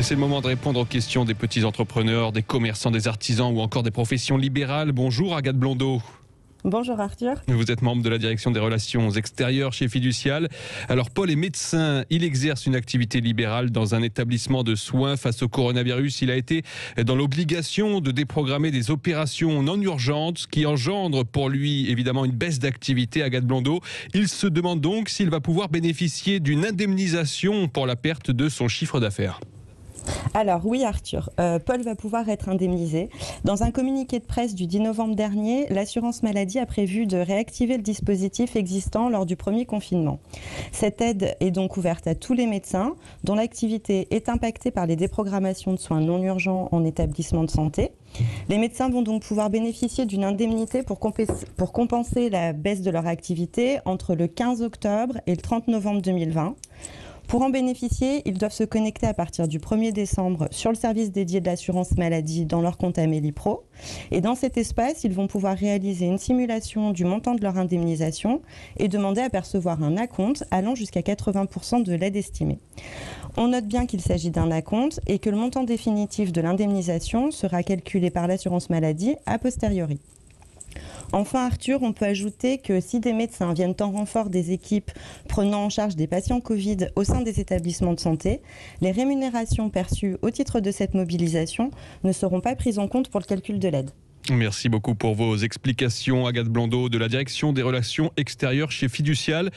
C'est le moment de répondre aux questions des petits entrepreneurs, des commerçants, des artisans ou encore des professions libérales. Bonjour Agathe Blondeau. Bonjour Arthur. Vous êtes membre de la direction des relations extérieures chez Fiducial. Alors Paul est médecin, il exerce une activité libérale dans un établissement de soins face au coronavirus. Il a été dans l'obligation de déprogrammer des opérations non urgentes, ce qui engendre pour lui évidemment une baisse d'activité. Agathe Blondeau, il se demande donc s'il va pouvoir bénéficier d'une indemnisation pour la perte de son chiffre d'affaires. Alors oui Arthur, Paul va pouvoir être indemnisé. Dans un communiqué de presse du 10 novembre dernier, l'assurance maladie a prévu de réactiver le dispositif existant lors du premier confinement. Cette aide est donc ouverte à tous les médecins dont l'activité est impactée par les déprogrammations de soins non urgents en établissement de santé. Les médecins vont donc pouvoir bénéficier d'une indemnité pour compenser la baisse de leur activité entre le 15 octobre et le 30 novembre 2020. Pour en bénéficier, ils doivent se connecter à partir du 1er décembre sur le service dédié de l'assurance maladie dans leur compte Amélie Pro. Et dans cet espace, ils vont pouvoir réaliser une simulation du montant de leur indemnisation et demander à percevoir un acompte allant jusqu'à 80% de l'aide estimée. On note bien qu'il s'agit d'un acompte et que le montant définitif de l'indemnisation sera calculé par l'assurance maladie a posteriori. Enfin Arthur, on peut ajouter que si des médecins viennent en renfort des équipes prenant en charge des patients Covid au sein des établissements de santé, les rémunérations perçues au titre de cette mobilisation ne seront pas prises en compte pour le calcul de l'aide. Merci beaucoup pour vos explications, Agathe Blondeau de la direction des relations extérieures chez Fiducial.